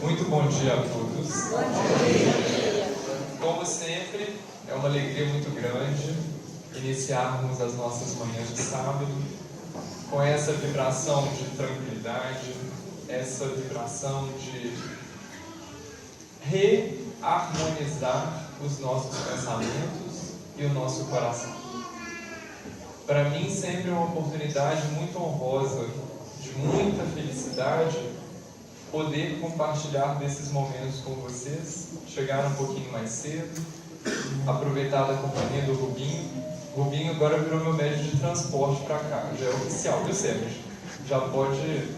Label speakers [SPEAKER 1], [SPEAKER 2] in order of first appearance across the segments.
[SPEAKER 1] Muito bom dia a todos.
[SPEAKER 2] Bom dia.
[SPEAKER 1] Como sempre, é uma alegria muito grande iniciarmos as nossas manhãs de sábado com essa vibração de tranquilidade, essa vibração de reharmonizar os nossos pensamentos e o nosso coração. Para mim, sempre é uma oportunidade muito honrosa, de muita felicidade, poder compartilhar desses momentos com vocês, chegar um pouquinho mais cedo, aproveitar a companhia do Rubinho. O Rubinho agora virou meu médico de transporte para cá, já é oficial, viu, Sérgio? Já pode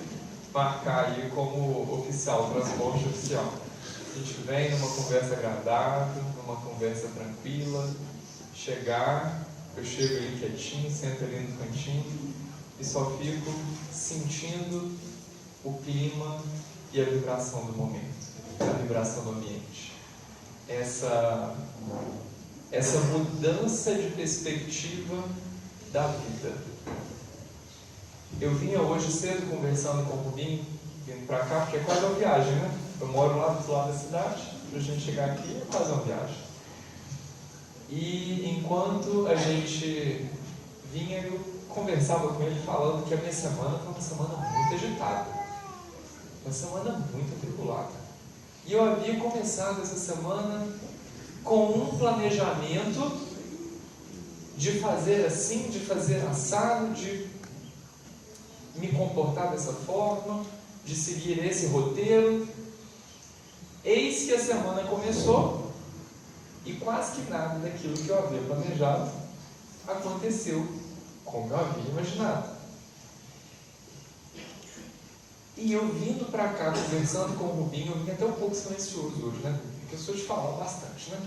[SPEAKER 1] marcar aí como oficial, transporte oficial. A gente vem numa conversa agradável, numa conversa tranquila, eu chego ali quietinho, sento ali no cantinho e só fico sentindo o clima e a vibração do momento, a vibração do ambiente. Essa mudança de perspectiva da vida. Eu vinha hoje cedo conversando com o Rubinho, vindo para cá, porque é quase uma viagem, né? Eu moro lá do outro lado da cidade, para a gente chegar aqui é quase uma viagem. E enquanto a gente vinha, eu conversava com ele falando que a minha semana foi uma semana muito agitada, uma semana muito atribulada. E eu havia começado essa semana com um planejamento de fazer assim, de fazer assado, de me comportar dessa forma, de seguir esse roteiro. Eis que a semana começou e quase que nada daquilo que eu havia planejado aconteceu como eu havia imaginado. E eu vindo para cá, conversando com o Rubinho, eu vim até um pouco silencioso hoje, né? Porque eu sou de falar bastante, né?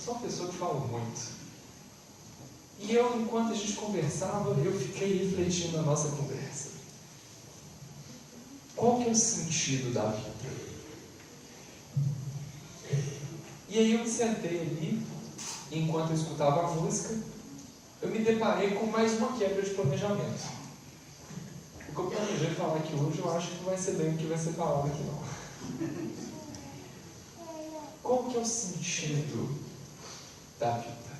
[SPEAKER 1] Sou uma pessoa que fala muito. E eu, enquanto a gente conversava, eu fiquei refletindo na nossa conversa. Qual que é o sentido da vida? E aí eu me sentei ali, e enquanto eu escutava a música, eu me deparei com mais uma quebra de planejamento. O que eu planejei falar aqui hoje, eu acho que não vai ser bem o que vai ser falado aqui não. Qual que é o sentido da vida?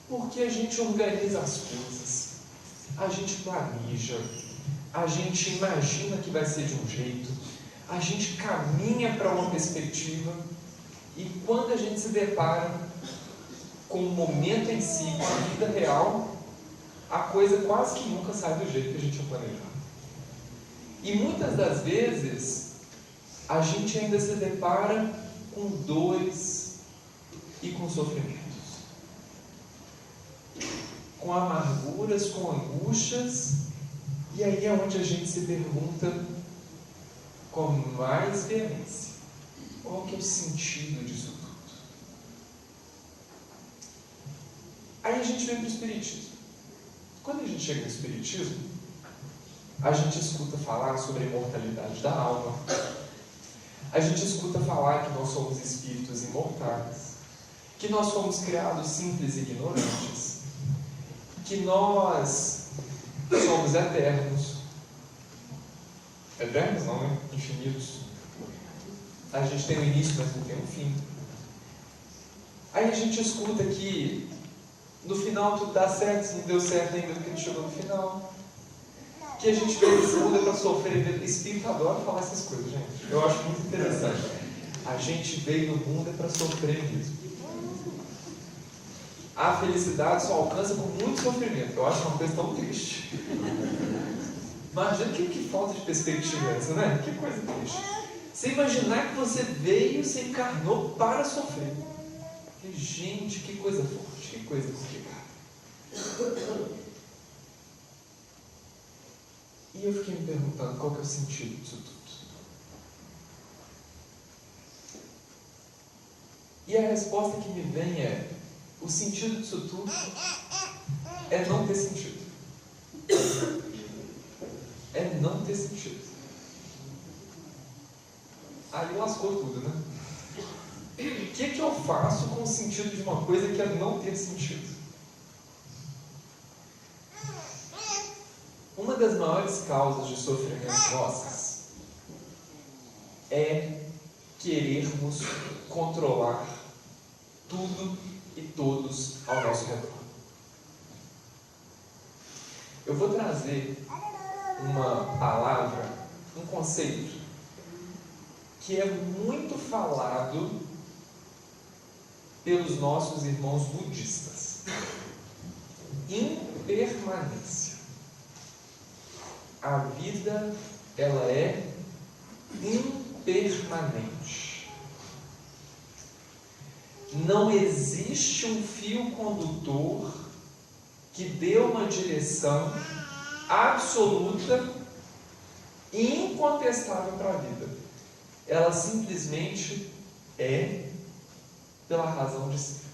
[SPEAKER 1] Porque a gente organiza as coisas, a gente planeja, a gente imagina que vai ser de um jeito, a gente caminha para uma perspectiva e quando a gente se depara com o momento em si, com a vida real, a coisa quase que nunca sai do jeito que a gente tinha planejado. E muitas das vezes, a gente ainda se depara com dores e com sofrimentos. Com amarguras, com angústias, e aí é onde a gente se pergunta com mais veemência, qual que é o sentido disso tudo? Aí a gente vem para o Espiritismo. Quando a gente chega no Espiritismo, a gente escuta falar sobre a imortalidade da alma, a gente escuta falar que nós somos espíritos imortais, que nós fomos criados simples e ignorantes, que nós somos eternos. Eternos não, né? Infinitos. A gente tem um início, mas não tem um fim. Aí a gente escuta que no final tudo dá certo, se não deu certo ainda porque não chegou no final. Que a gente veio nesse mundo é para sofrer. Espírito adora falar essas coisas, gente. Eu acho muito interessante. A gente veio no mundo é para sofrer mesmo. A felicidade só alcança com muito sofrimento. Eu acho uma coisa tão triste. Imagina que falta de perspectiva é essa, né? Que coisa triste. Você imaginar que você veio, você encarnou para sofrer. E, gente, que coisa forte, que coisa complicada. E eu fiquei me perguntando qual que é o sentido disso tudo. E a resposta que me vem é: o sentido disso tudo é não ter sentido. É não ter sentido. Aí lascou tudo, né? O que eu faço com o sentido de uma coisa que é não ter sentido? Uma das maiores causas de sofrimento nossas é querermos controlar tudo e todos ao nosso redor. Eu vou trazer uma palavra, um conceito que é muito falado pelos nossos irmãos budistas. Impermanência. A vida, ela é impermanente. Não existe um fio condutor que dê uma direção absoluta e incontestável para a vida. Ela simplesmente é pela razão de ser.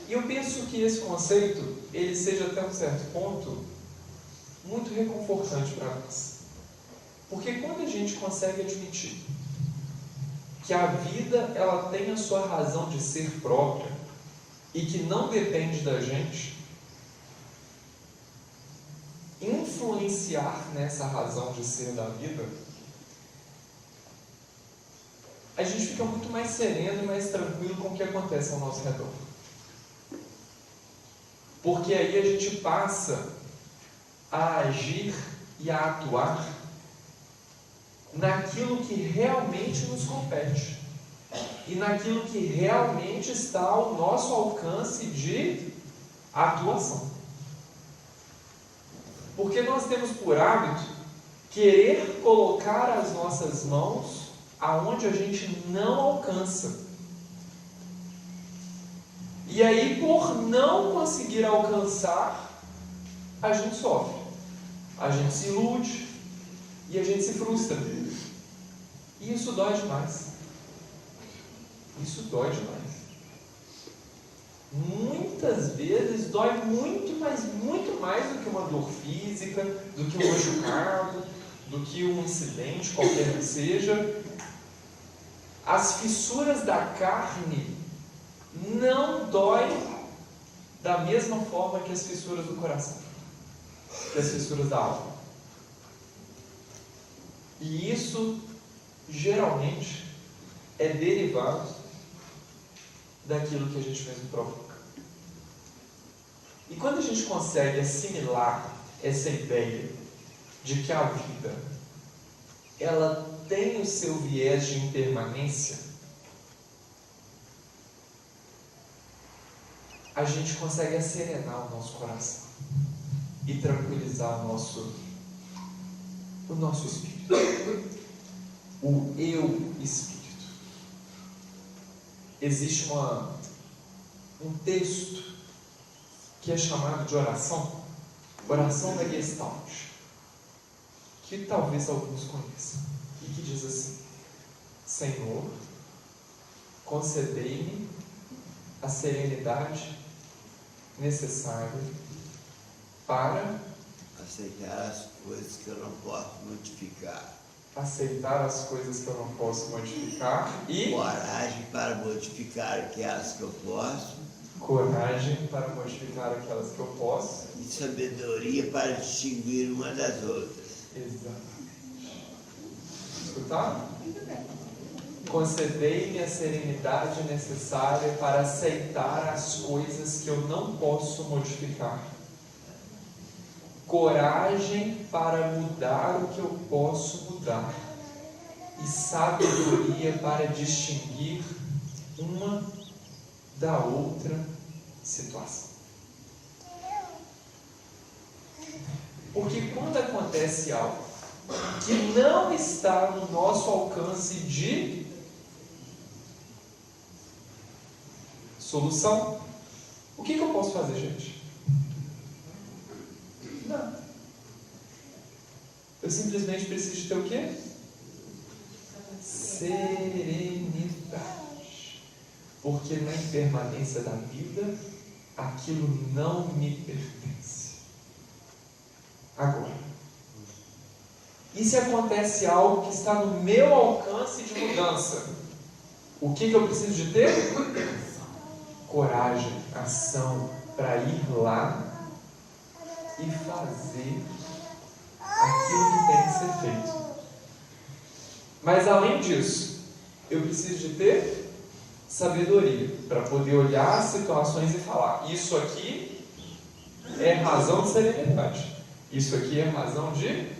[SPEAKER 1] E eu penso que esse conceito, ele seja até um certo ponto muito reconfortante para nós. Porque quando a gente consegue admitir que a vida, ela tem a sua razão de ser própria e que não depende da gente influenciar nessa razão de ser da vida, a gente fica muito mais sereno e mais tranquilo com o que acontece ao nosso redor. Porque aí a gente passa a agir e a atuar naquilo que realmente nos compete e naquilo que realmente está ao nosso alcance de atuação. Porque nós temos por hábito querer colocar as nossas mãos aonde a gente não alcança. E aí, por não conseguir alcançar, a gente sofre, a gente se ilude e a gente se frustra. E isso dói demais. Isso dói demais. Muitas vezes dói muito, mas muito mais do que uma dor física, do que um machucado, do que um incidente qualquer que seja. As fissuras da carne não dói da mesma forma que as fissuras do coração, que as fissuras da alma. E isso geralmente é derivado daquilo que a gente mesmo provoca. E quando a gente consegue assimilar essa ideia de que a vida, ela tem o seu viés de impermanência, a gente consegue acerenar o nosso coração e tranquilizar o nosso espírito, o eu espírito. Existe um texto que é chamado de oração da Gestalt, que talvez alguns conheçam, e que diz assim: Senhor, concedei-me a serenidade necessária para
[SPEAKER 3] aceitar as coisas que eu não posso modificar.
[SPEAKER 1] Aceitar as coisas que eu não posso modificar e
[SPEAKER 3] coragem para modificar aquelas que eu posso.
[SPEAKER 1] Coragem para modificar aquelas que eu posso.
[SPEAKER 3] E sabedoria para distinguir uma das outras.
[SPEAKER 1] Exatamente. Escutaram? Concedei-me a serenidade necessária para aceitar as coisas que eu não posso modificar. Coragem para mudar o que eu posso mudar. E sabedoria para distinguir uma da outra situação. Porque quando acontece algo que não está no nosso alcance de solução, o que eu posso fazer, gente? Nada. Eu simplesmente preciso de ter o quê? Serenidade. Porque na impermanência da vida, aquilo não me pertence. Agora, e se acontece algo que está no meu alcance de mudança? O que eu preciso de ter? Coragem, ação, para ir lá e fazer aquilo que tem que ser feito. Mas além disso, eu preciso de ter sabedoria para poder olhar as situações e falar: isso aqui é razão de serenidade, isso aqui é razão de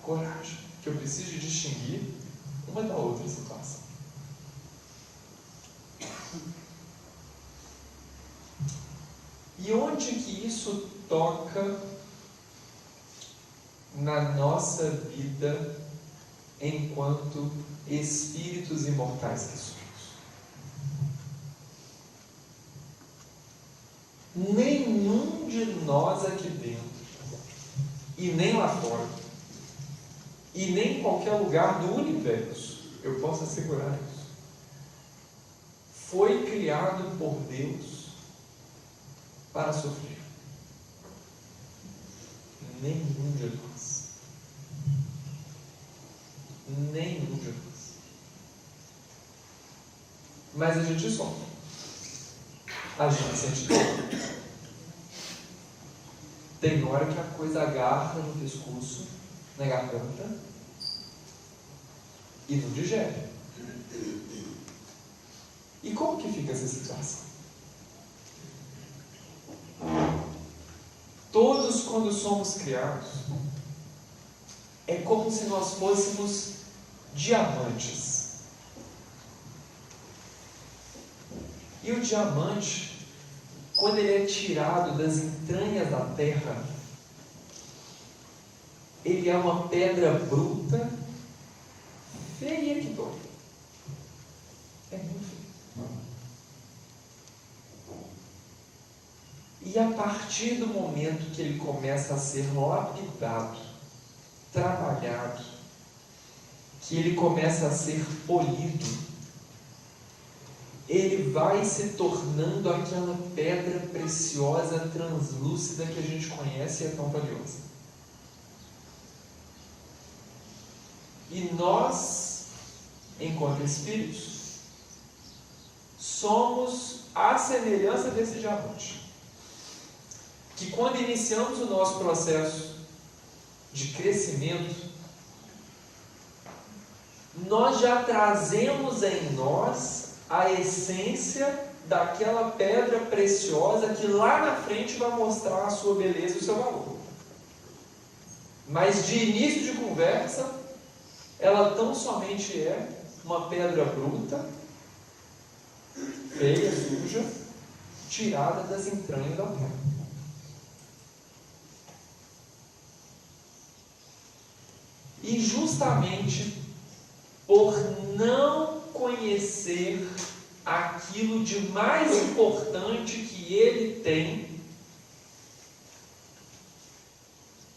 [SPEAKER 1] coragem, que eu preciso de distinguir uma da outra situação. E onde que isso toca na nossa vida enquanto espíritos imortais que somos? Nenhum de nós aqui dentro, e nem lá fora, e nem em qualquer lugar do universo, eu posso assegurar isso, foi criado por Deus para sofrer. Nenhum de nós. Nenhum de nós. Mas a gente sofre. A gente sente dor. Tem hora que a coisa agarra no pescoço, na garganta, e não digere. E como que fica essa situação? Todos, quando somos criados, é como se nós fôssemos diamantes. E o diamante, quando ele é tirado das entranhas da terra, ele é uma pedra bruta, feia que dói. É muito feio. E a partir do momento que ele começa a ser lapidado, trabalhado, que ele começa a ser polido, ele vai se tornando aquela pedra preciosa, translúcida que a gente conhece e é tão valiosa. E nós, enquanto espíritos, somos a semelhança desse diamante, que quando iniciamos o nosso processo de crescimento, nós já trazemos em nós a essência daquela pedra preciosa que lá na frente vai mostrar a sua beleza e o seu valor. Mas de início de conversa, ela tão somente é uma pedra bruta, feia, suja, tirada das entranhas da terra. E justamente por não conhecer aquilo de mais importante que ele tem,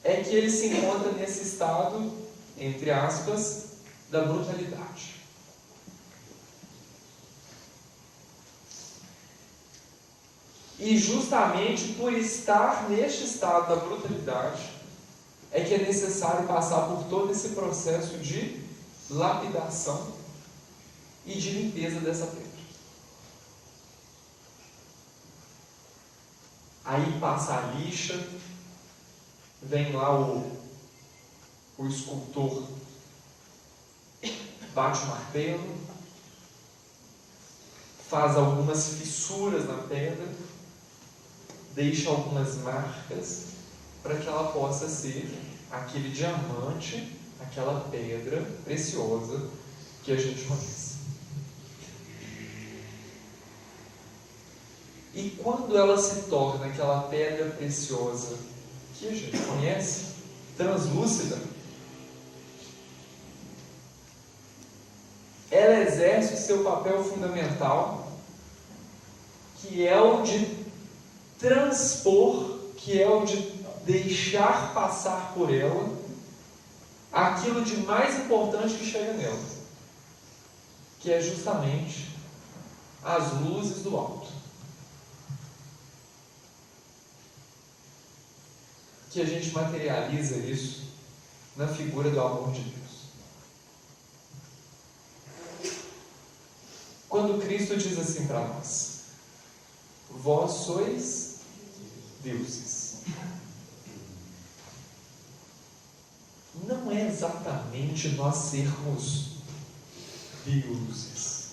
[SPEAKER 1] é que ele se encontra nesse estado, entre aspas, da brutalidade. E justamente por estar neste estado da brutalidade, é que é necessário passar por todo esse processo de lapidação e de limpeza dessa pedra. Aí passa a lixa, vem lá o escultor, bate o martelo, faz algumas fissuras na pedra, deixa algumas marcas, para que ela possa ser aquele diamante, aquela pedra preciosa que a gente conhece. E quando ela se torna aquela pedra preciosa que a gente conhece, translúcida, ela exerce o seu papel fundamental, que é o de transpor, que é o de deixar passar por ela aquilo de mais importante que chega nela, que é justamente as luzes do alto, que a gente materializa isso na figura do amor de Deus. Quando Cristo diz assim para nós: vós sois deuses. exatamente nós sermos deuses,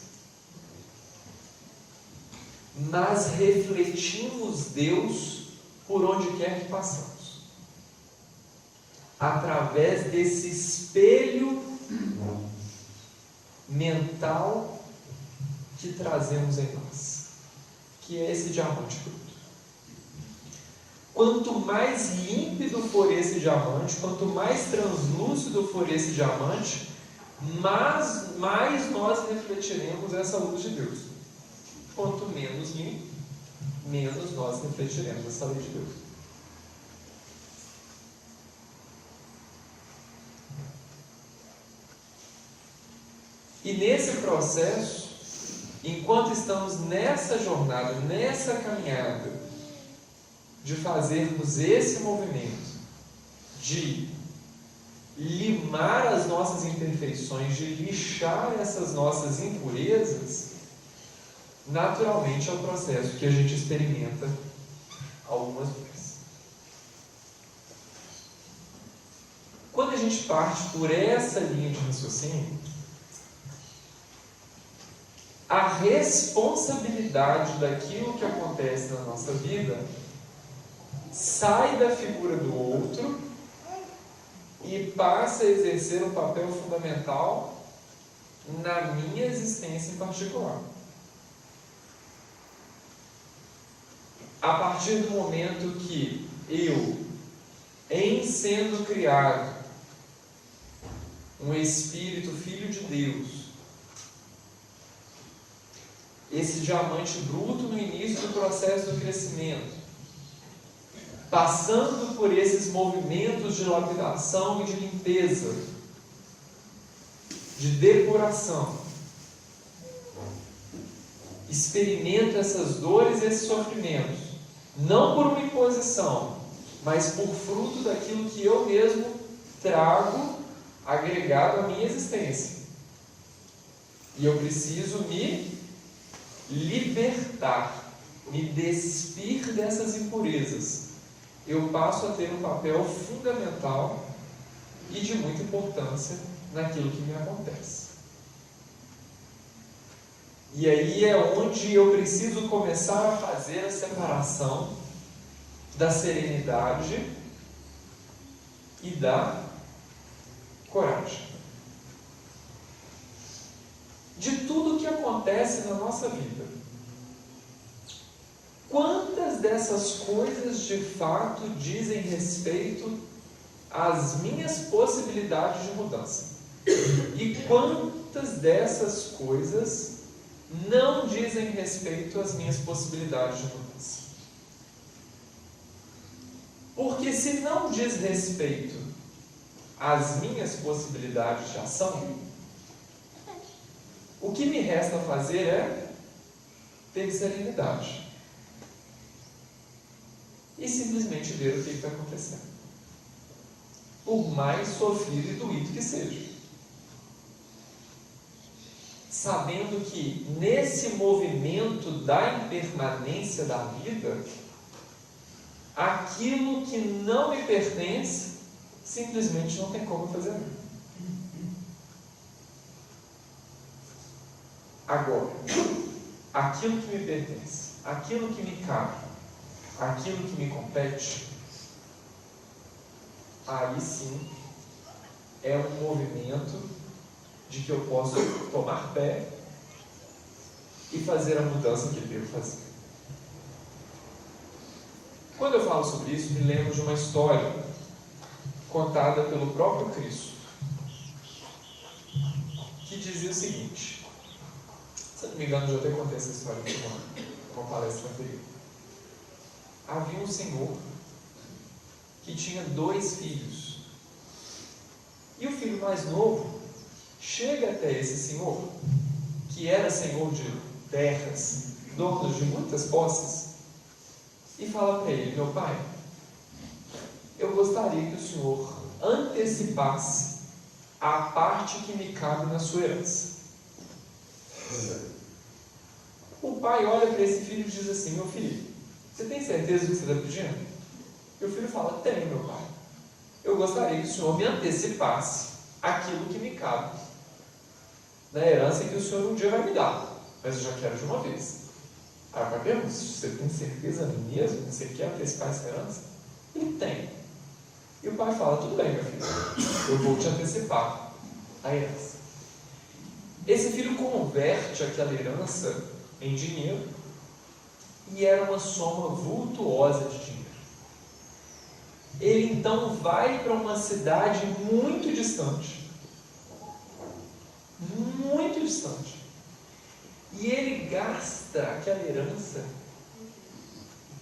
[SPEAKER 1] mas refletimos Deus por onde quer que passamos, através desse espelho mental que trazemos em nós, que é esse diamante bruto. Quanto mais límpido for esse diamante, quanto mais translúcido for esse diamante, mais nós refletiremos essa luz de Deus. Quanto menos limpo, menos nós refletiremos essa luz de Deus. E nesse processo, enquanto estamos nessa jornada, nessa caminhada, de fazermos esse movimento, de limar as nossas imperfeições, de lixar essas nossas impurezas, naturalmente é o processo que a gente experimenta algumas vezes. Quando a gente parte por essa linha de raciocínio, a responsabilidade daquilo que acontece na nossa vida sai da figura do outro e passa a exercer um papel fundamental na minha existência em particular. A partir do momento que eu, em sendo criado um espírito filho de Deus, esse diamante bruto no início do processo do crescimento, passando por esses movimentos de lapidação e de limpeza, de depuração, experimento essas dores e esses sofrimentos, não por uma imposição, mas por fruto daquilo que eu mesmo trago agregado à minha existência. E eu preciso me libertar, me despir dessas impurezas. Eu passo a ter um papel fundamental e de muita importância naquilo que me acontece. E aí é onde eu preciso começar a fazer a separação da serenidade e da coragem. De tudo que acontece na nossa vida, quantas dessas coisas de fato dizem respeito às minhas possibilidades de mudança? E quantas dessas coisas não dizem respeito às minhas possibilidades de mudança? Porque se não diz respeito às minhas possibilidades de ação, o que me resta fazer é ter serenidade e simplesmente ver o que está acontecendo, por mais sofrido e doído que seja, sabendo que nesse movimento da impermanência da vida, aquilo que não me pertence simplesmente não tem como fazer nada. Agora, aquilo que me pertence, aquilo que me cabe, aquilo que me compete, aí sim é um movimento de que eu posso tomar pé e fazer a mudança que devo fazer. Quando eu falo sobre isso, me lembro de uma história contada pelo próprio Cristo, que dizia o seguinte. Se não me engano, eu já até contei essa história em uma palestra anterior. Havia um senhor que tinha 2 filhos. E o filho mais novo chega até esse senhor, que era senhor de terras, dono de muitas posses, e fala para ele: meu pai, eu gostaria que o senhor antecipasse a parte que me cabe na sua herança. O pai olha para esse filho e diz assim: meu filho, você tem certeza do que você está pedindo? E o filho fala: tenho, meu pai. Eu gostaria que o senhor me antecipasse aquilo que me cabe na herança que o Senhor um dia vai me dar, mas eu já quero de uma vez. Aí o pai pergunta: você tem certeza mesmo que você quer antecipar essa herança? Ele tem. E o pai fala: tudo bem, meu filho, eu vou te antecipar a herança. Esse filho converte aquela herança em dinheiro, e era uma soma vultuosa de dinheiro. Ele então vai para uma cidade muito distante, e ele gasta aquela herança.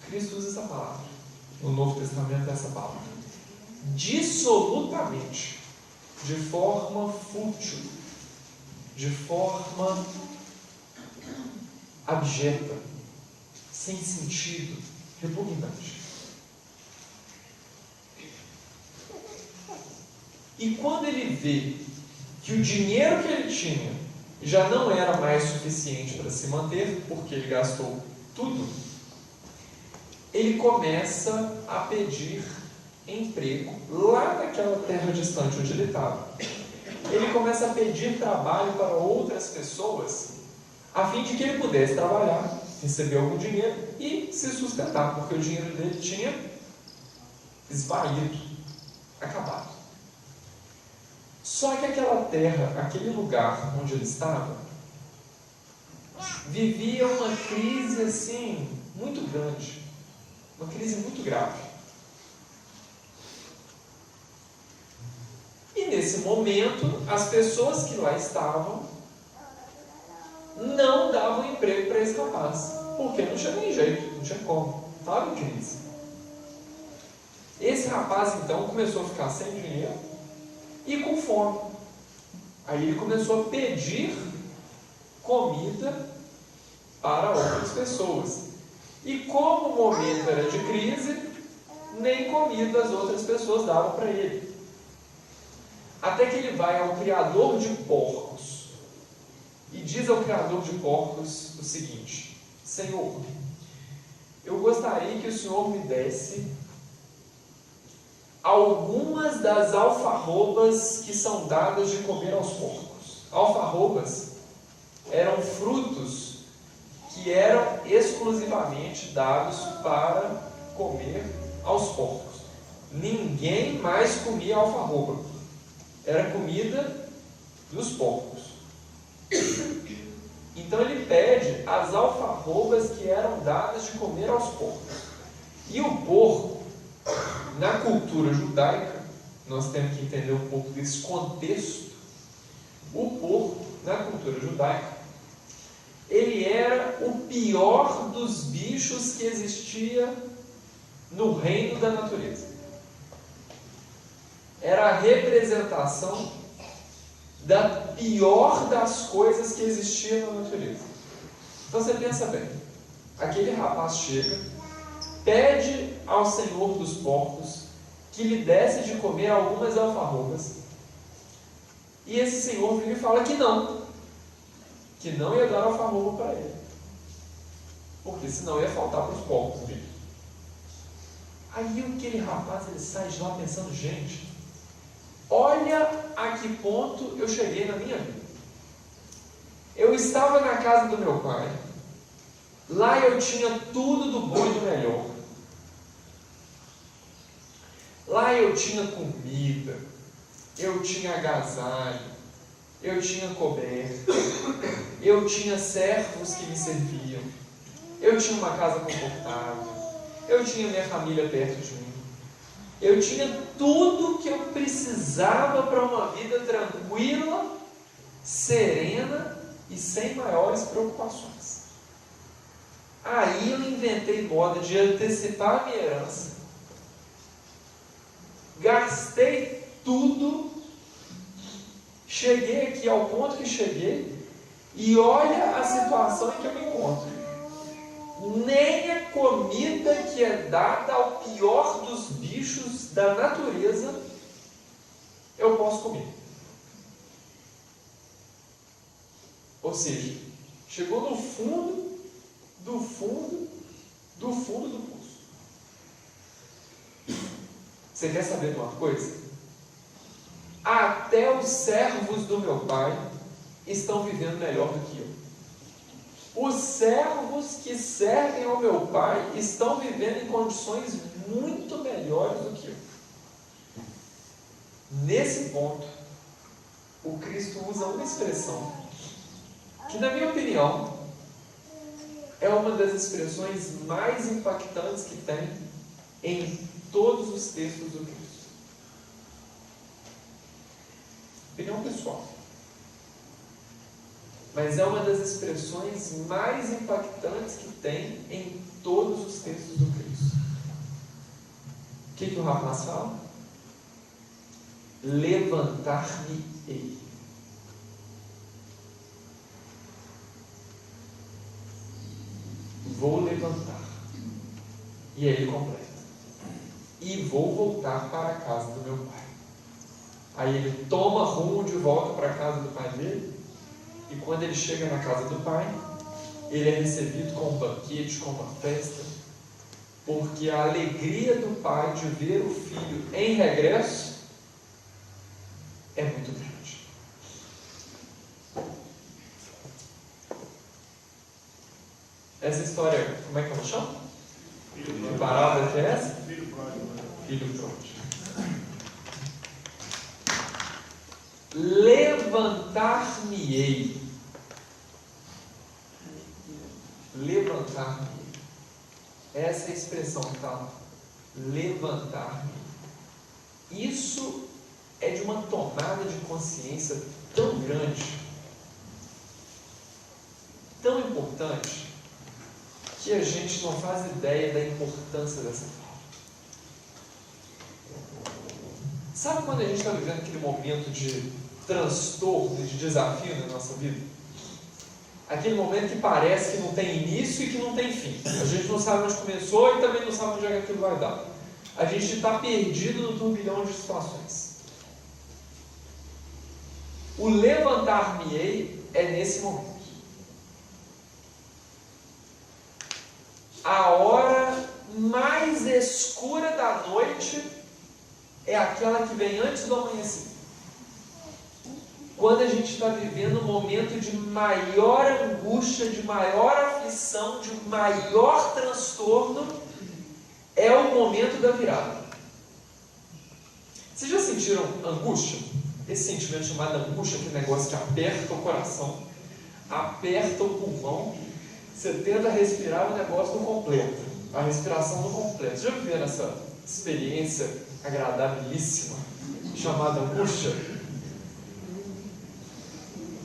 [SPEAKER 1] Cristo usa essa palavra, no Novo Testamento essa palavra, dissolutamente, de forma fútil, de forma abjeta, sem sentido, repugnante. E quando ele vê que o dinheiro que ele tinha já não era mais suficiente para se manter, porque ele gastou tudo, ele começa a pedir emprego lá naquela terra distante onde ele estava. Ele começa a pedir trabalho para outras pessoas, a fim de que ele pudesse trabalhar, receber algum dinheiro e se sustentar, porque o dinheiro dele tinha esvaído, acabado. Só que aquela terra, aquele lugar onde ele estava, vivia uma crise assim, muito grande, uma crise muito grave. E nesse momento, as pessoas que lá estavam não davam emprego para esse rapaz, porque não tinha nem jeito, não tinha como, estava em crise. Esse rapaz então começou a ficar sem dinheiro e com fome. Aí ele começou a pedir comida para outras pessoas. E como o momento era de crise, nem comida as outras pessoas davam para ele. Até que ele vai ao criador de porcos e diz ao criador de porcos o seguinte: Senhor, eu gostaria que o Senhor me desse algumas das alfarrobas que são dadas de comer aos porcos. Alfarrobas eram frutos que eram exclusivamente dados para comer aos porcos. Ninguém mais comia alfarroba. Era comida dos porcos. Então ele pede as alfarrobas que eram dadas de comer aos porcos. E o porco, na cultura judaica, nós temos que entender um pouco desse contexto. O porco, na cultura judaica, ele era o pior dos bichos que existia no reino da natureza. Era a representação da pior das coisas que existia na natureza. Então você pensa bem, aquele rapaz chega, pede ao senhor dos porcos que lhe desse de comer algumas alfarrobas, e esse senhor vem e fala que não ia dar alfarroba para ele, porque senão ia faltar para os porcos dele. Aí aquele rapaz ele sai de lá pensando: gente, olha a que ponto eu cheguei na minha vida. Eu estava na casa do meu pai, lá eu tinha tudo do bom e do melhor. Lá eu tinha comida, eu tinha agasalho, eu tinha coberta, eu tinha servos que me serviam, eu tinha uma casa confortável, eu tinha minha família perto de mim, eu tinha tudo que eu precisava para uma vida tranquila, serena e sem maiores preocupações. Aí eu inventei moda de antecipar a minha herança, gastei tudo, cheguei aqui ao ponto que cheguei, e olha a situação em que eu me encontro. Nem a comida que é dada ao pior dos bichos da natureza eu posso comer. Ou seja, chegou no fundo do fundo do fundo do poço. Você quer saber de uma coisa? A até os servos do meu pai estão vivendo melhor do que eu. Os servos que servem ao meu pai estão vivendo em condições muito melhores do que eu. Nesse ponto, o Cristo usa uma expressão que, na minha opinião, é uma das expressões mais impactantes que tem em todos os textos do Cristo. Opinião pessoal. Mas é uma das expressões mais impactantes que tem em todos os textos do Cristo. O que o rapaz fala? Levantar-me-ei. Vou levantar. E aí ele completa. E vou voltar para a casa do meu pai. Aí ele toma rumo de volta para a casa do pai dele. E quando ele chega na casa do pai, ele é recebido com um banquete, com uma festa, porque a alegria do pai de ver o filho em regresso é muito grande. Essa história, como é que ela chama? Que parábola que é essa?
[SPEAKER 4] Filho pródigo.
[SPEAKER 1] Filho pródigo. Levantar-me-ei. Levantar-me-ei. Essa é a expressão que está lá. Levantar-me-ei. Isso é de uma tomada de consciência tão grande, tão importante, que a gente não faz ideia da importância dessa fala. Sabe quando a gente está vivendo aquele momento de transtorno, de desafio na nossa vida? Aquele momento que parece que não tem início e que não tem fim. A gente não sabe onde começou e também não sabe onde é que aquilo vai dar. A gente está perdido no turbilhão de situações. O levantar-me-ei é nesse momento. A hora mais escura da noite é aquela que vem antes do amanhecer. Quando a gente está vivendo um momento de maior angústia, de maior aflição, de maior transtorno, é o momento da virada. Vocês já sentiram angústia? Esse sentimento chamado angústia, aquele negócio que aperta o coração, aperta o pulmão, você tenta respirar, o negócio não completa, a respiração não completa. Já viveram essa experiência agradabilíssima chamada angústia?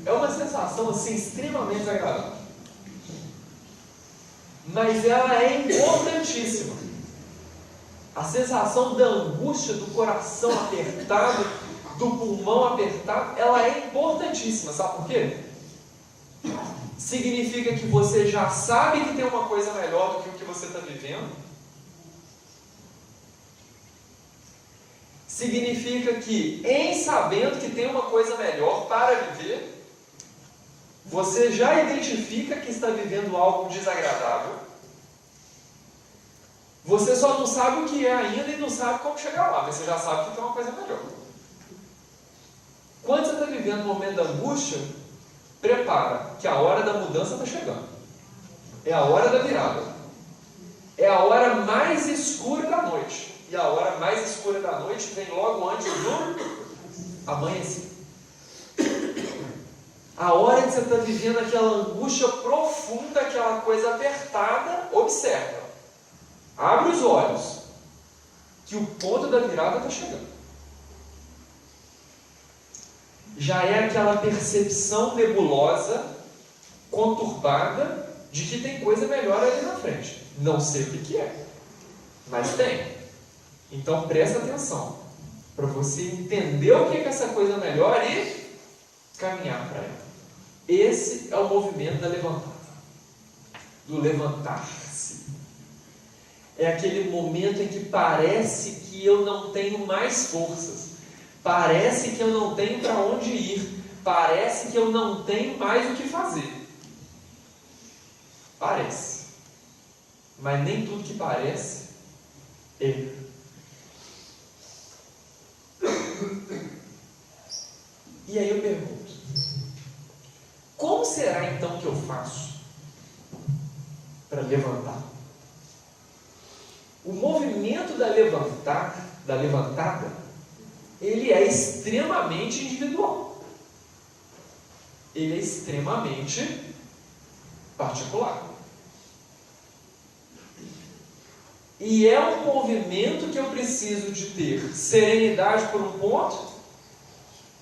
[SPEAKER 1] É uma sensação assim extremamente desagradável, mas ela é importantíssima. A sensação da angústia, do coração apertado, do pulmão apertado, ela é importantíssima. Sabe por quê? Significa que você já sabe que tem uma coisa melhor do que o que você está vivendo. Significa que, em sabendo que tem uma coisa melhor para viver, você já identifica que está vivendo algo desagradável. Você só não sabe o que é ainda e não sabe como chegar lá, mas você já sabe que tem uma coisa melhor. Quando você está vivendo um momento da angústia, prepara, que a hora da mudança está chegando. É a hora da virada. É a hora mais escura da noite. E a hora mais escura da noite vem logo antes do amanhecer. A hora que você está vivendo aquela angústia profunda, aquela coisa apertada, observa. Abre os olhos, que o ponto da virada está chegando. Já é aquela percepção nebulosa, conturbada, de que tem coisa melhor ali na frente. Não sei o que é, mas tem. Então presta atenção, para você entender o que é essa coisa melhor e caminhar para ela. Esse é o movimento da levantada, do levantar-se. É aquele momento em que parece que eu não tenho mais forças, parece que eu não tenho para onde ir, parece que eu não tenho mais o que fazer. Parece, mas nem tudo que parece é.
[SPEAKER 4] E aí eu pergunto, como será então que eu faço para levantar? O movimento da levantada, ele é extremamente individual. Ele é extremamente particular. E é um movimento que eu preciso de ter serenidade por um ponto,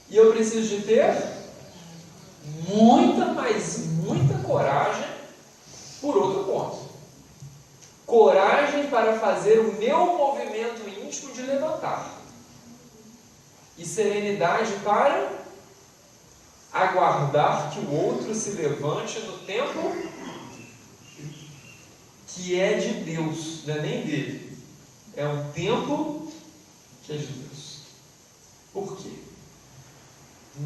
[SPEAKER 4] e eu preciso de ter muita coragem por outro ponto. Coragem para fazer o meu movimento íntimo de levantar. E serenidade para aguardar que o outro se levante no tempo que é de Deus, não é nem dele. É um tempo que é de Deus. Por quê?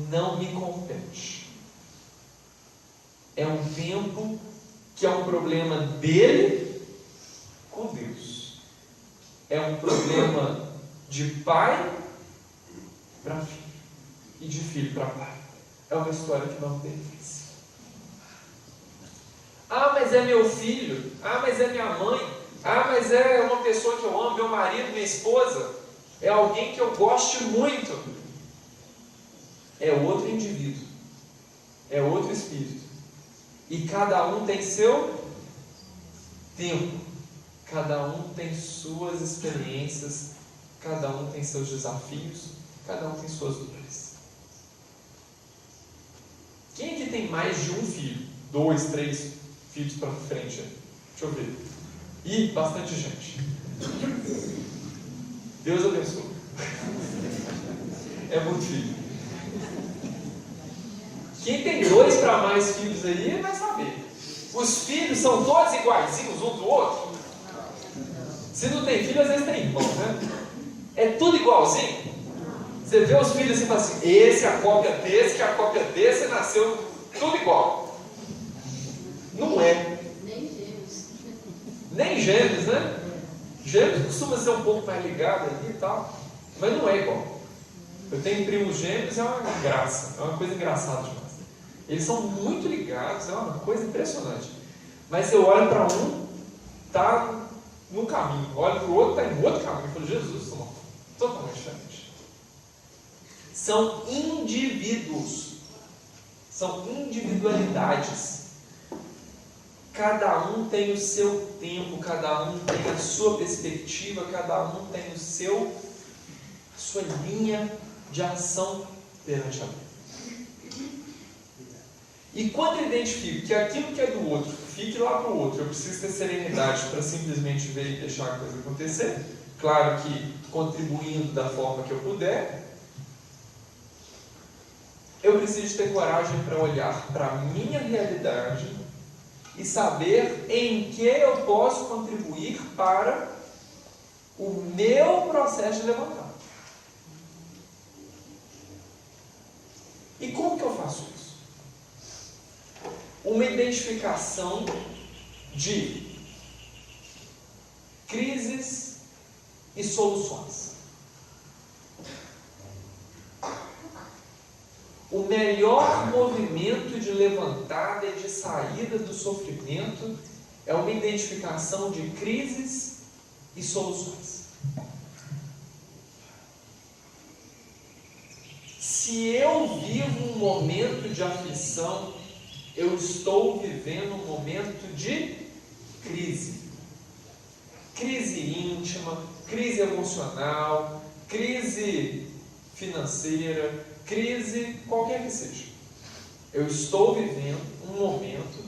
[SPEAKER 4] Não me compete. É um tempo que é um problema dele com Deus. É um problema de pai para filho e de filho para pai. É uma história que não tem fim. Ah, mas é meu filho. Ah, mas é minha mãe. Ah, mas é uma pessoa que eu amo, meu marido, minha esposa. É alguém que eu goste muito. É outro indivíduo. É outro espírito. E cada um tem seu tempo. Cada um tem suas experiências. Cada um tem seus desafios. Cada um tem suas dores. Quem aqui tem mais de um filho? 2, 3 filhos para frente? Deixa eu ver. Ih, bastante gente. Deus abençoe. É muito filho. Quem tem 2 para mais filhos aí vai saber. Os filhos são todos iguaizinhos um do outro. Se não tem filho, às vezes tem irmão, né? É tudo igualzinho. Você vê os filhos assim e fala assim: esse é a cópia desse, que é a cópia desse, nasceu tudo igual. Não é. Nem gêmeos, né? Gêmeos costuma ser um pouco mais ligado ali e tal, mas não é igual. Eu tenho primos gêmeos, é uma graça, é uma coisa engraçada demais. Eles são muito ligados, é uma coisa impressionante. Mas eu olho para um, está no caminho, olho para o outro, está em outro caminho. Eu falo: Jesus, são totalmente diferentes. São indivíduos, são individualidades. Cada um tem o seu tempo, cada um tem a sua perspectiva, cada um tem a sua linha de ação perante a vida. E quando eu identifico que aquilo que é do outro fique lá para o outro, eu preciso ter serenidade para simplesmente ver e deixar a coisa acontecer, claro que contribuindo da forma que eu puder, eu preciso ter coragem para olhar para a minha realidade e saber em que eu posso contribuir para o meu processo de levantar. E como que eu faço isso? Uma identificação de crises e soluções. O melhor movimento de levantada e de saída do sofrimento é uma identificação de crises e soluções. Se eu vivo um momento de aflição, eu estou vivendo um momento de crise. Crise íntima, crise emocional, crise financeira, crise qualquer que seja. Eu estou vivendo um momento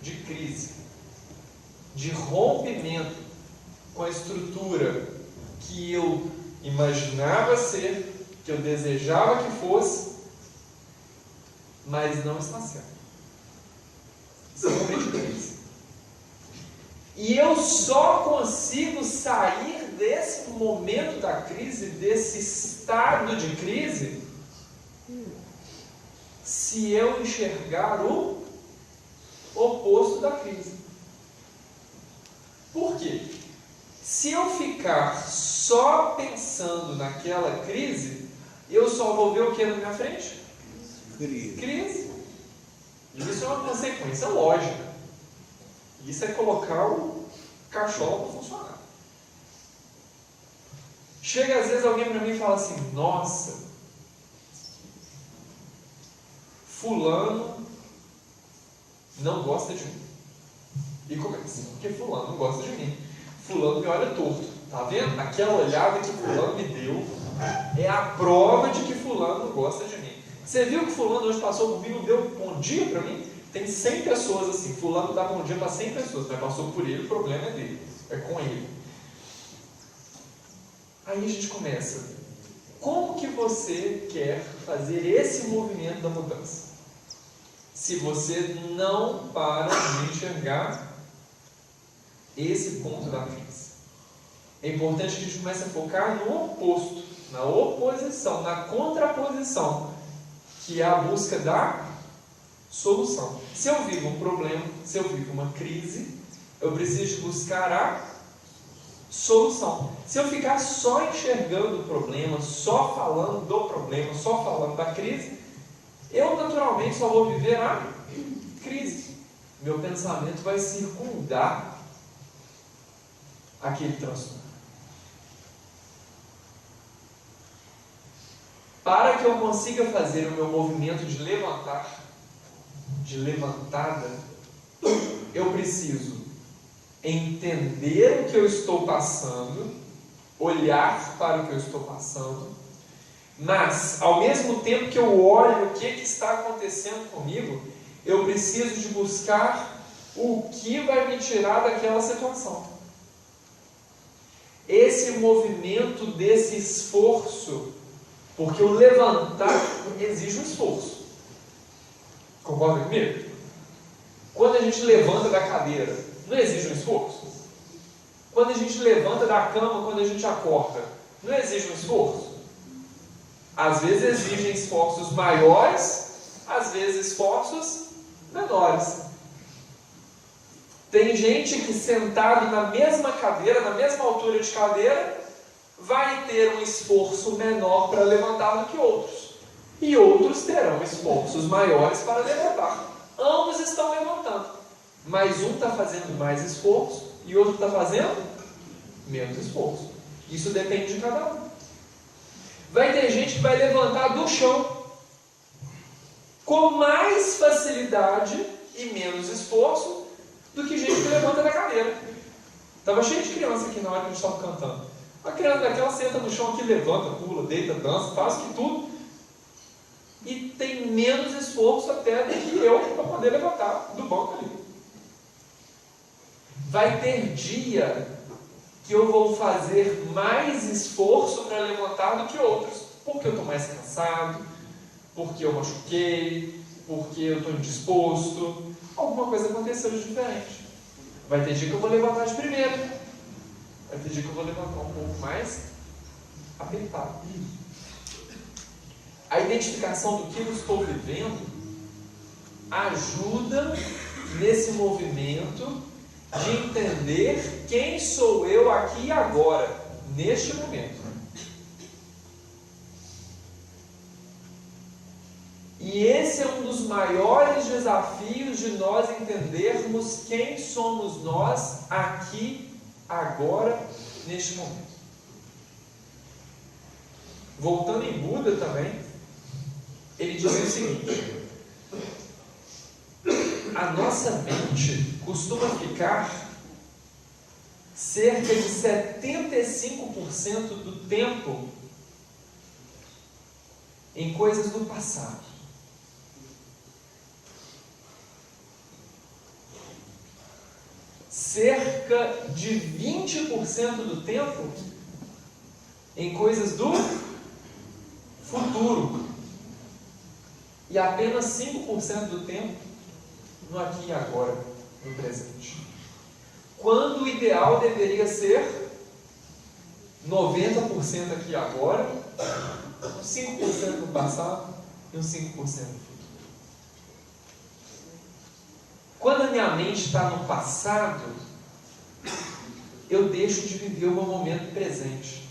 [SPEAKER 4] de crise, de rompimento com a estrutura que eu imaginava ser, que eu desejava que fosse, mas não está sendo. Isso é um momento de crise. E eu só consigo sair desse momento da crise, desse estado de crise, se eu enxergar o oposto da crise. Por quê? Se eu ficar só pensando naquela crise, eu só vou ver o que na minha frente?
[SPEAKER 3] Crise.
[SPEAKER 4] Crise. Isso é uma consequência lógica. Isso é colocar o cachorro para funcionar. Chega às vezes alguém para mim e fala assim: nossa, fulano não gosta de mim. E começa assim, porque fulano não gosta de mim. Fulano me olha torto. Tá vendo? Aquela olhada que fulano me deu é a prova de que fulano não gosta de mim. Você viu que fulano hoje passou por mim e não deu bom dia para mim? Tem 100 pessoas assim, fulano dá bom dia para 100 pessoas, mas passou por ele, o problema é dele, é com ele. Aí a gente começa, como que você quer fazer esse movimento da mudança? Se você não para de enxergar esse ponto da crise. É importante que a gente comece a focar no oposto, na oposição, na contraposição, que é a busca da solução. Se eu vivo um problema, se eu vivo uma crise, eu preciso buscar a solução. Se eu ficar só enxergando o problema, só falando do problema, só falando da crise, eu naturalmente só vou viver a crise. Meu pensamento vai circundar aquele transtorno. Para que eu consiga fazer o meu movimento de levantar, de levantada, eu preciso entender o que eu estou passando, olhar para o que eu estou passando, mas, ao mesmo tempo que eu olho o que está acontecendo comigo, eu preciso de buscar o que vai me tirar daquela situação. Esse movimento desse esforço, porque o levantar exige um esforço. Concorda comigo? Quando a gente levanta da cadeira, não exige um esforço? Quando a gente levanta da cama, quando a gente acorda, não exige um esforço? Às vezes exigem esforços maiores, às vezes esforços menores. Tem gente que sentado na mesma cadeira, na mesma altura de cadeira, vai ter um esforço menor para levantar do que outros. E outros terão esforços maiores para levantar. Ambos estão levantando. Mas um está fazendo mais esforço e o outro está fazendo menos esforço. Isso depende de cada um. Vai ter gente que vai levantar do chão com mais facilidade e menos esforço do que gente que levanta da cadeira. Estava cheio de criança aqui na hora que a gente estava cantando. A criança daquela senta no chão aqui, levanta, pula, deita, dança, faz que tudo. E tem menos esforço até do que eu para poder levantar do banco ali. Vai ter dia que eu vou fazer mais esforço para levantar do que outros. Porque eu estou mais cansado, porque eu machuquei, porque eu estou indisposto. Alguma coisa aconteceu de diferente. Vai ter dia que eu vou levantar de primeiro. Vai ter dia que eu vou levantar um pouco mais apertado. A identificação do que eu estou vivendo ajuda nesse movimento de entender quem sou eu aqui e agora, neste momento. E esse é um dos maiores desafios de nós entendermos quem somos nós aqui, agora, neste momento. Voltando em Buda também, ele diz o seguinte: a nossa mente costuma ficar cerca de 75% do tempo em coisas do passado. Cerca de 20% do tempo em coisas do futuro. E apenas 5% do tempo no aqui e agora, no presente. Quando o ideal deveria ser 90% aqui e agora, 5% no passado e uns 5% no futuro. Quando a minha mente está no passado, eu deixo de viver o meu momento presente.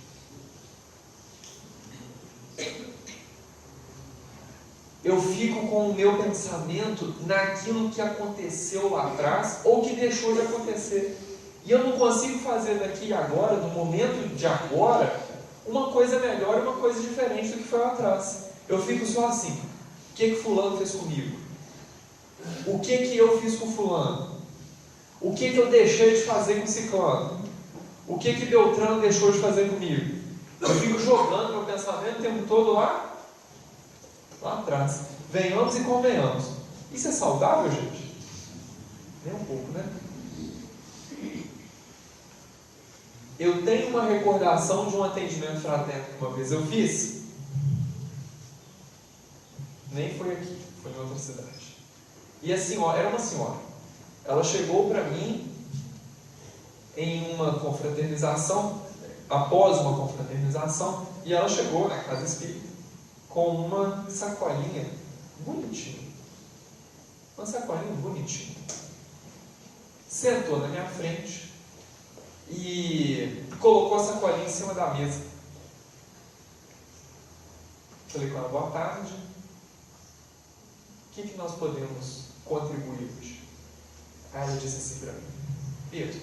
[SPEAKER 4] eu fico com o meu pensamento naquilo que aconteceu lá atrás ou que deixou de acontecer. E eu não consigo fazer daqui e agora, no momento de agora, uma coisa melhor e uma coisa diferente do que foi lá atrás. Eu fico só assim: o que fulano fez comigo? O que eu fiz com fulano? O que eu deixei de fazer com ciclano? O que Beltrano deixou de fazer comigo? Eu fico jogando meu pensamento o tempo todo lá atrás. Venhamos e convenhamos. Isso é saudável, gente? Nem um pouco, né? Eu tenho uma recordação de um atendimento fraterno que uma vez eu fiz. Nem foi aqui, foi em outra cidade. E a senhora, era uma senhora. Ela chegou para mim em uma confraternização, após uma confraternização, e ela chegou na casa espírita com uma sacolinha bonitinha. Uma sacolinha bonitinha. Sentou na minha frente e colocou a sacolinha em cima da mesa. Falei com ela: boa tarde. O que nós podemos contribuir hoje? Aí ela disse assim para mim: Pedro,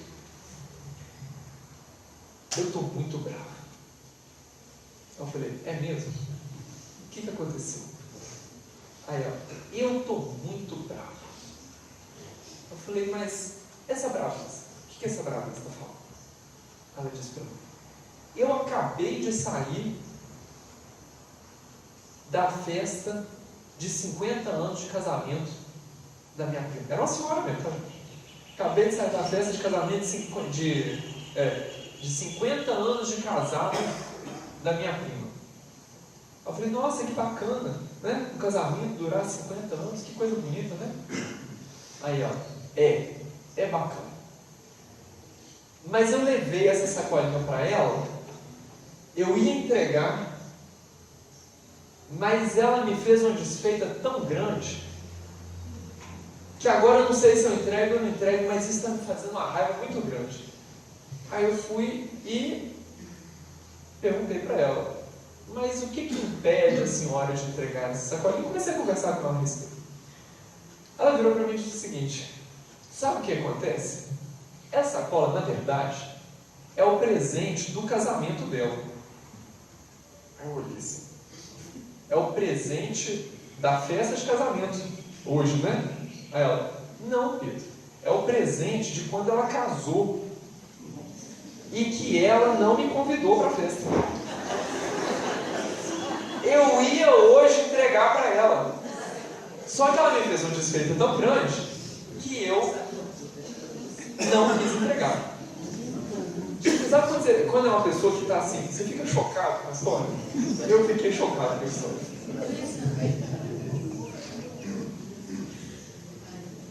[SPEAKER 4] eu estou muito brava. Eu falei: é mesmo? O que aconteceu? Aí ela: eu estou muito brava. Eu falei: mas essa braveza, o que essa braveza está falando? Ela disse para mim: eu acabei de sair da festa de 50 anos de casamento da minha prima. Era uma senhora mesmo, tá? Acabei de sair da festa de casamento de 50 anos de casado da minha prima. Eu falei: nossa, que bacana, né? Um casamento durar 50 anos, que coisa bonita, né? Aí, ó, é bacana. Mas eu levei essa sacolinha para ela, eu ia entregar, mas ela me fez uma desfeita tão grande que agora eu não sei se eu entrego ou não entrego, mas isso está me fazendo uma raiva muito grande. Aí eu fui e perguntei para ela: mas o que impede a senhora de entregar essa sacolinha? E comecei a conversar com ela a respeito. Ela virou para mim e disse o seguinte: sabe o que acontece? Essa sacola, na verdade, é o presente do casamento dela. Aí eu olhei assim: é o presente da festa de casamento, hoje, né? Aí ela: não, Pedro, é o presente de quando ela casou e que ela não me convidou para a festa. Eu ia hoje entregar para ela, só que ela me fez uma desfeita tão grande que eu não quis entregar. Sabe quando é uma pessoa que está assim, você fica chocado com a história? Eu fiquei chocado com a história.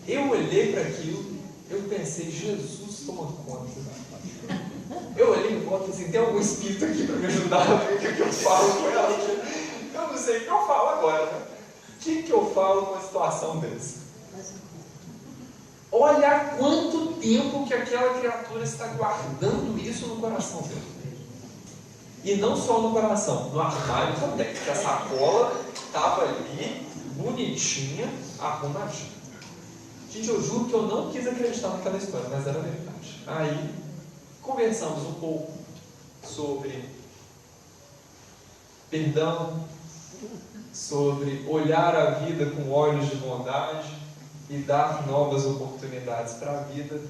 [SPEAKER 4] Eu olhei para aquilo, eu pensei: Jesus, toma conta. Eu olhei em volta e assim: tem algum espírito aqui para me ajudar? O que eu falo com ela? Eu não sei o que eu falo agora, né? O que eu falo com uma situação dessa? Olha há quanto tempo que aquela criatura está guardando isso no coração dela. E não só no coração, no armário também, porque a sacola estava ali, bonitinha, arrumadinha. Gente, eu juro que eu não quis acreditar naquela história, mas era verdade. Aí, conversamos um pouco sobre perdão, sobre olhar a vida com olhos de bondade e dar novas oportunidades para a vida.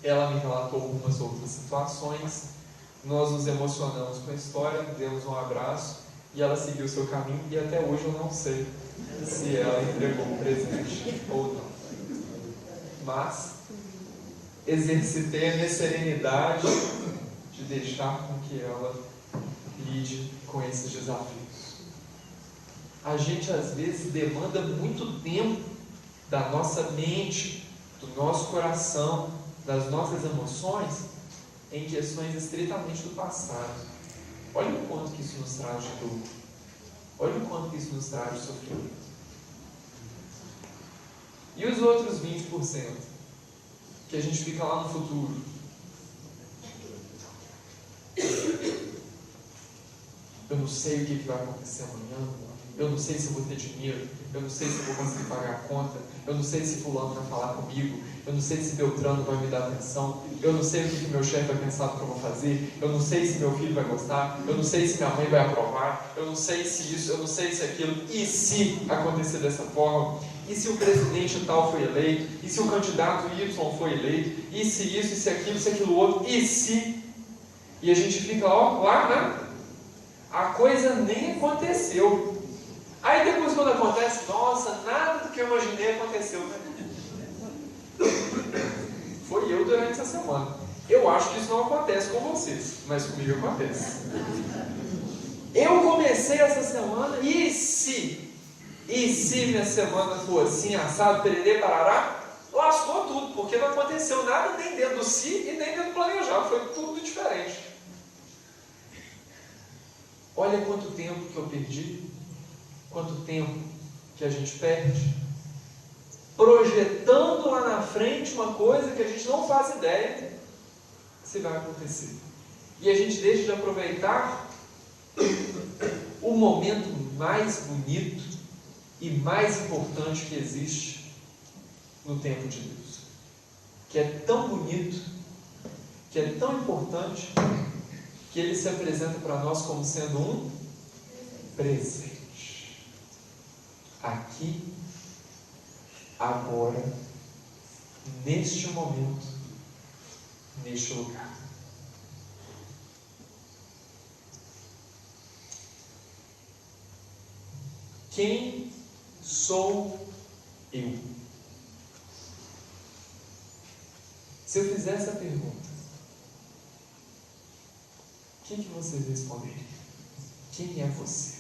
[SPEAKER 4] Ela me relatou algumas outras situações, nós nos emocionamos com a história, demos um abraço e ela seguiu o seu caminho, e até hoje eu não sei se ela entregou o presente ou não. Mas exercitei a minha serenidade de deixar com que ela lide com esses desafios. A gente às vezes demanda muito tempo da nossa mente, do nosso coração, das nossas emoções em questões estritamente do passado. Olha o quanto que isso nos traz de dor. Olha o quanto que isso nos traz de sofrimento. E os outros 20% que a gente fica lá no futuro? Eu não sei o que vai acontecer amanhã. Eu não sei se eu vou ter dinheiro. Eu não sei se eu vou conseguir pagar a conta. Eu não sei se fulano vai falar comigo. Eu não sei se Beltrano vai me dar atenção. Eu não sei o que meu chefe vai pensar do que eu vou fazer. Eu não sei se meu filho vai gostar. Eu não sei se minha mãe vai aprovar. Eu não sei se isso, eu não sei se aquilo. E se acontecer dessa forma? E se o presidente tal foi eleito? E se o candidato Y foi eleito? E se isso, e se aquilo, e se aquilo outro? E se? E a gente fica, ó, lá, né? A coisa nem aconteceu. Aí depois quando acontece, nossa, nada do que eu imaginei aconteceu, né? Foi eu durante essa semana. Eu acho que isso não acontece com vocês, mas comigo acontece. Eu comecei essa semana, e se minha semana for assim, assado, pererê, parará, lascou tudo, porque não aconteceu nada nem dentro do si e nem dentro do planejado, foi tudo diferente. Olha quanto tempo que eu perdi, quanto tempo que a gente perde, projetando lá na frente uma coisa que a gente não faz ideia se vai acontecer. E a gente deixa de aproveitar o momento mais bonito e mais importante que existe no tempo de Deus, que é tão bonito, que é tão importante, que Ele se apresenta para nós como sendo um presente. Aqui, agora, neste momento, neste lugar. Quem sou eu? Se eu fizer essa pergunta, o que vocês responderiam? Quem é você?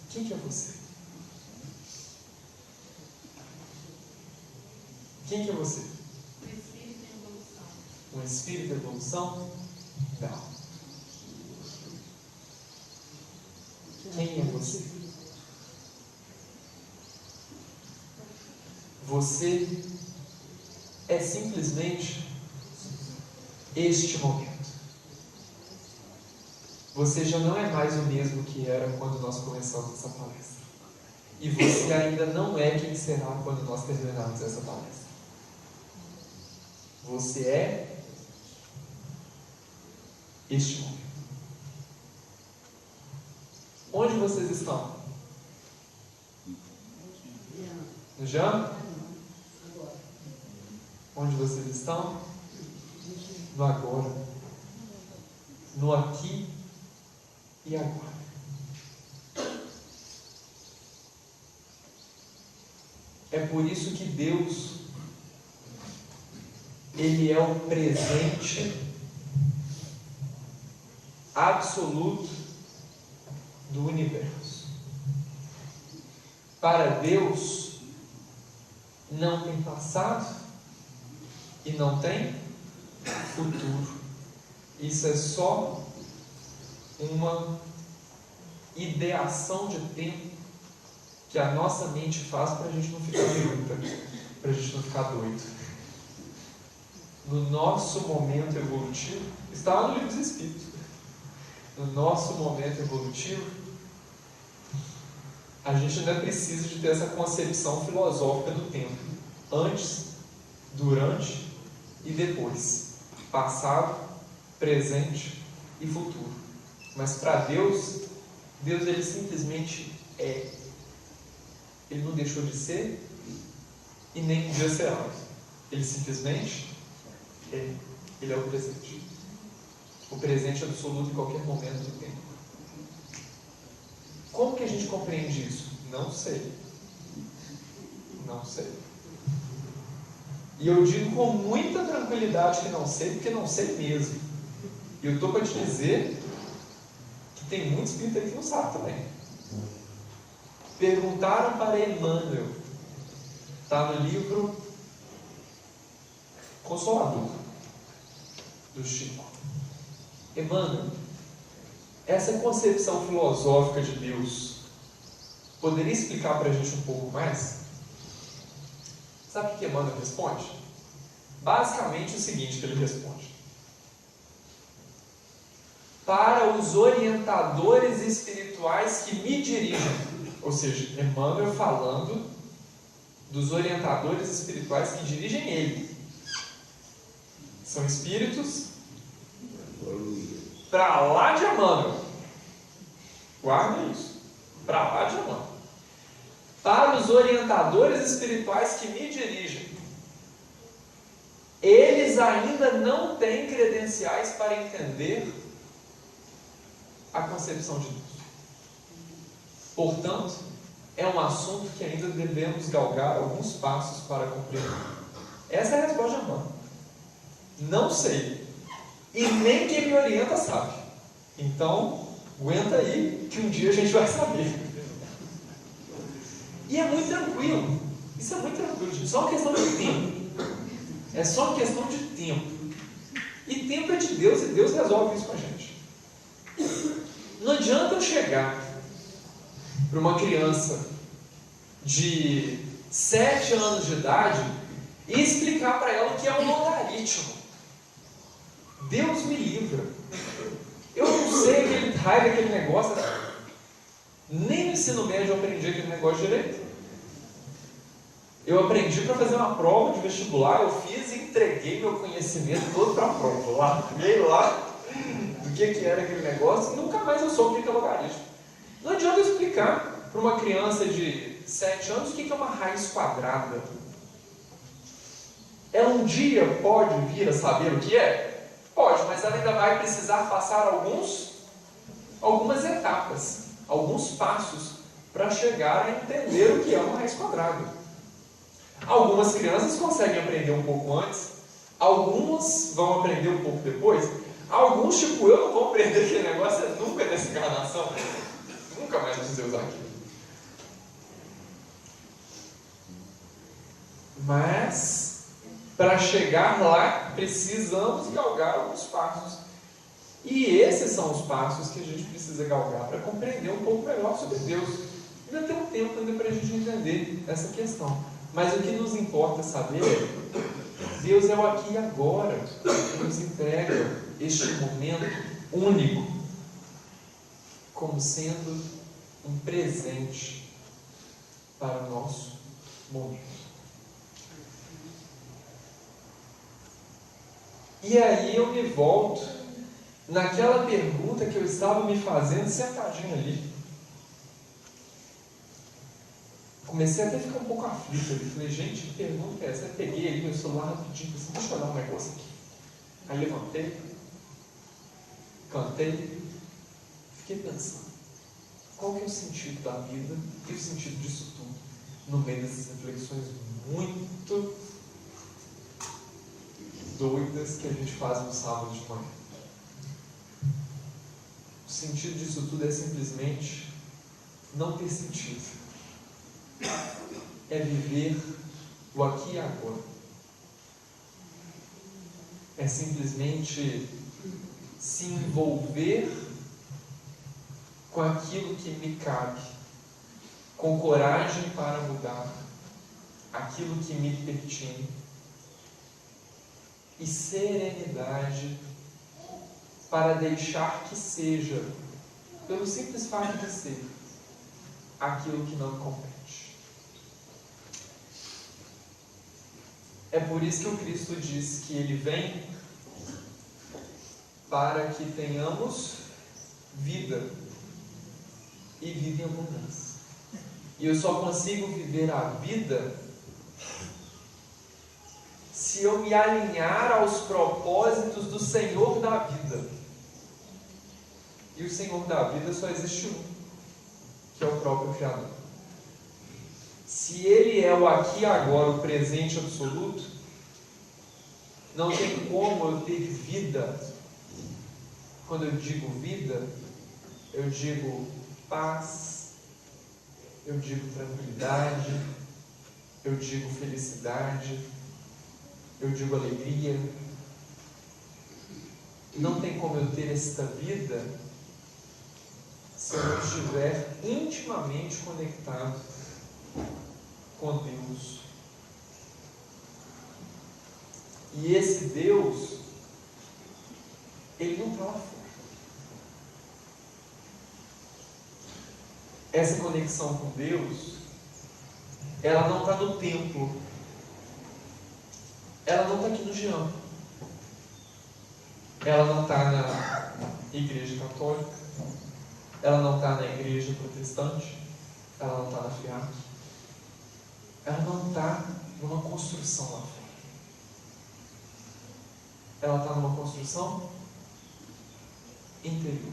[SPEAKER 4] Quem é você? Quem é você?
[SPEAKER 2] Um espírito em evolução.
[SPEAKER 4] Um espírito em evolução? Não. Quem é você? Você é simplesmente este momento. Você já não é mais o mesmo que era quando nós começamos essa palestra. E você ainda não é quem será quando nós terminarmos essa palestra. Você é este momento. Onde vocês estão? No Jam? Onde vocês estão? No agora. No aqui e agora. É por isso que Deus, Ele é o presente absoluto do universo. Para Deus, não tem passado e não tem futuro. Isso é só uma ideação de tempo que a nossa mente faz para a gente não ficar bruta, para a gente não ficar doido. No nosso momento evolutivo, está lá no Livro dos Espíritos, no nosso momento evolutivo, a gente ainda precisa de ter essa concepção filosófica do tempo, antes, durante e depois, passado, presente e futuro. Mas para Deus, Ele simplesmente é. Ele não deixou de ser e nem um dia será. Ele simplesmente é. Ele é o presente. O presente absoluto em qualquer momento do tempo. Como que a gente compreende isso? Não sei. Não sei. E eu digo com muita tranquilidade que não sei, porque não sei mesmo. E eu estou para te dizer que tem muito espírito aí que não sabe também. Perguntaram para Emmanuel, está no livro Consolador, do Chico. Emmanuel, essa concepção filosófica de Deus, poderia explicar para a gente um pouco mais? Sabe o que Emmanuel responde? Basicamente o seguinte que ele responde: para os orientadores espirituais que me dirigem. Ou seja, Emmanuel falando dos orientadores espirituais que dirigem ele. São espíritos para lá de Emmanuel. Guarda isso. Para lá de Emmanuel. Para os orientadores espirituais que me dirigem. Eles ainda não têm credenciais para entender a concepção de Deus. Portanto, é um assunto que ainda devemos galgar alguns passos para compreender. Essa é a resposta de Emmanuel. Não sei. E nem quem me orienta sabe. Então, aguenta aí que um dia a gente vai saber. E é muito tranquilo. Isso é muito tranquilo, gente. Só uma questão de tempo. É só uma questão de tempo. E tempo é de Deus, e Deus resolve isso com a gente. Não adianta eu chegar para uma criança de 7 anos de idade e explicar para ela o que é um logaritmo. Deus me livra. Eu não sei aquele raio daquele negócio. Nem no ensino médio eu aprendi aquele negócio direito. Eu aprendi para fazer uma prova de vestibular, eu fiz e entreguei meu conhecimento todo para a prova. Larguei lá do que era aquele negócio e nunca mais eu soube o que é logaritmo. Não adianta eu explicar para uma criança de 7 anos o que é uma raiz quadrada. Ela um dia pode vir a saber o que é? Pode, mas ela ainda vai precisar passar algumas etapas, alguns passos para chegar a entender o que é uma raiz quadrada. Algumas crianças conseguem aprender um pouco antes, algumas vão aprender um pouco depois, alguns, tipo eu, não vão aprender aquele negócio nunca nessa encarnação, nunca mais precisei usar aquilo. Mas, para chegar lá, precisamos galgar alguns passos. E esses são os passos que a gente precisa galgar para compreender um pouco melhor sobre Deus. Ainda tem um tempo ainda para a gente entender essa questão. Mas o que nos importa saber é Deus é o aqui e agora que nos entrega este momento único como sendo um presente para o nosso momento. E aí eu me volto naquela pergunta que eu estava me fazendo sentadinho ali. Comecei até a ficar um pouco aflito ali. Falei, gente, que pergunta é essa? Eu peguei ali meu celular rapidinho, assim, deixa eu olhar um negócio aqui. Aí levantei, cantei, fiquei pensando, qual que é o sentido da vida e o sentido disso tudo, no meio dessas reflexões muito doidas que a gente faz no sábado de manhã. O sentido disso tudo é simplesmente não ter sentido. É viver o aqui e agora. É simplesmente se envolver com aquilo que me cabe, com coragem para mudar aquilo que me pertine e serenidade para deixar que seja, pelo simples fato de ser, aquilo que não me compete. É por isso que o Cristo diz que Ele vem para que tenhamos vida e vida em abundância. E eu só consigo viver a vida se eu me alinhar aos propósitos do Senhor da vida. E o Senhor da vida só existe um, que é o próprio Criador. Se Ele é o aqui e agora, o presente absoluto, não tem como eu ter vida. Quando eu digo vida, eu digo paz, eu digo tranquilidade, eu digo felicidade, eu digo alegria. Não tem como eu ter esta vida se eu não estiver intimamente conectado com Deus. E esse Deus, Ele não está lá fora. essa conexão com Deus, ela não está no templo, ela não está aqui no Jean, ela não está na igreja católica, ela não está na igreja protestante, ela não está na FIAC, ela não está numa construção lá fora. Ela está numa construção interior.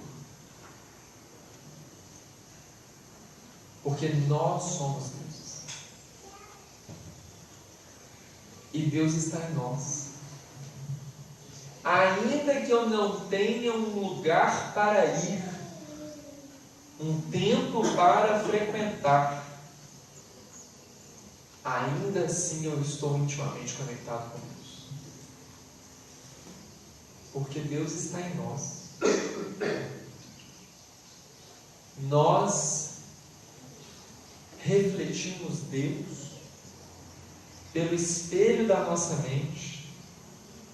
[SPEAKER 4] Porque nós somos deuses. E Deus está em nós. Ainda que eu não tenha um lugar para ir, um templo para frequentar, ainda assim eu estou intimamente conectado com Deus. Porque Deus está em nós. Nós refletimos Deus pelo espelho da nossa mente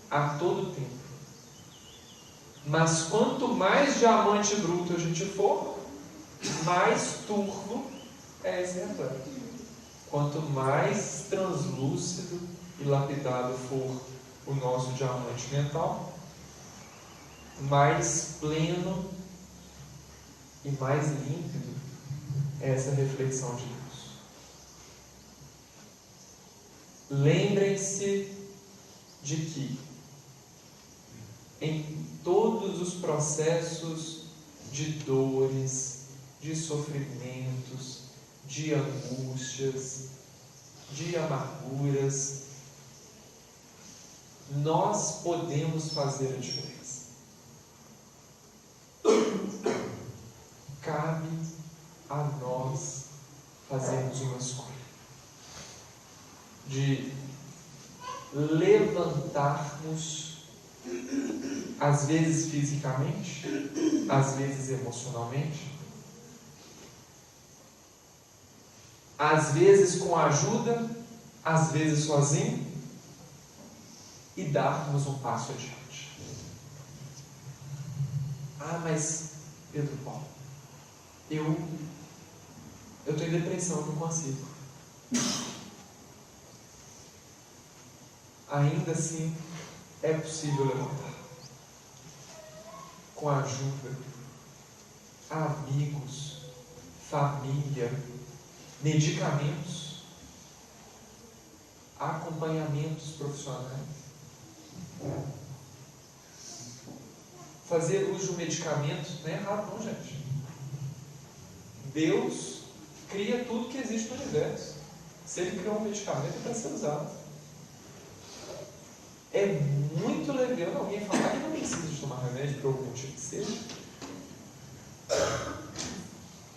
[SPEAKER 4] a todo tempo. Mas quanto mais diamante bruto a gente for, mais turvo é esse reflexo. Quanto mais translúcido e lapidado for o nosso diamante mental, mais pleno e mais límpido é essa reflexão de Deus. Lembrem-se de que em todos os processos de dores, de sofrimentos, de angústias, de amarguras, nós podemos fazer a diferença. Cabe a nós fazermos uma escolha de levantarmos, às vezes fisicamente, às vezes emocionalmente, às vezes com ajuda, às vezes sozinho, e darmos um passo adiante. Ah, mas Pedro Paulo, eu estou em depressão, eu não consigo. Ainda assim, é possível levantar. Com ajuda, amigos, família, medicamentos, acompanhamentos profissionais. Fazer uso de um medicamento não é errado, não, gente. Deus cria tudo que existe no universo. Se Ele criou um medicamento, é para ser usado. É muito legal alguém falar que não precisa de tomar remédio por algum motivo que seja.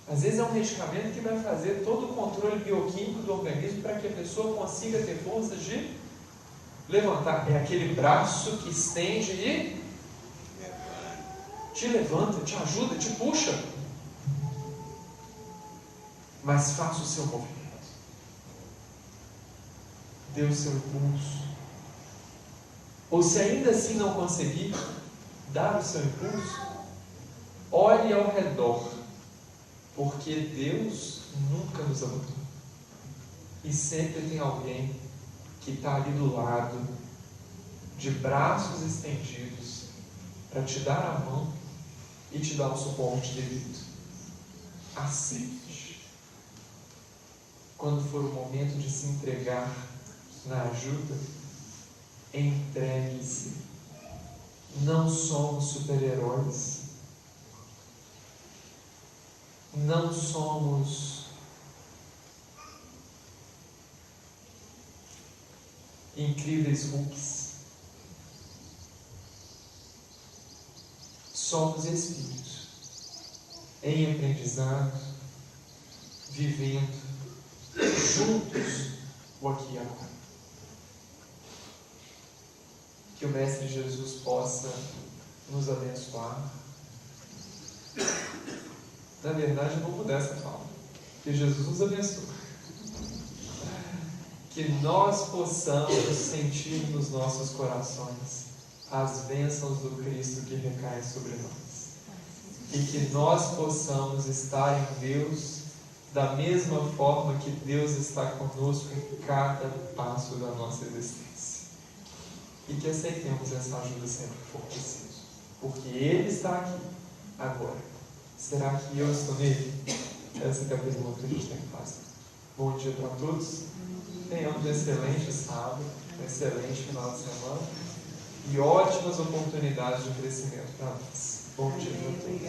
[SPEAKER 4] Às vezes é um medicamento que vai fazer todo o controle bioquímico do organismo para que a pessoa consiga ter força de levantar. É aquele braço que estende e te levanta, te ajuda, te puxa. Mas faça o seu movimento. Dê o seu impulso. Ou se ainda assim não conseguir dar o seu impulso, olhe ao redor, porque Deus nunca nos abandonou. E sempre tem alguém que está ali do lado, de braços estendidos, para te dar a mão e te dar o suporte devido. Aceite. Quando for o momento de se entregar na ajuda, entregue-se. Não somos super-heróis. Não somos incríveis Hulks. Somos espíritos em aprendizado, vivendo juntos o aqui e agora. Que o Mestre Jesus possa nos abençoar. Na verdade, eu vou mudar essa fala. Que Jesus nos abençoe. Que nós possamos sentir nos nossos corações as bênçãos do Cristo que recaem sobre nós. E que nós possamos estar em Deus
[SPEAKER 1] da mesma forma que Deus está conosco em cada passo da nossa existência. E que aceitemos essa ajuda sempre que for preciso. Porque Ele está aqui, agora. Será que eu estou nele? Essa é a pergunta que a gente tem que fazer. Bom dia para todos. Tenhamos um excelente sábado, um excelente final de semana e ótimas oportunidades de crescimento para nós. Bom dia para todos.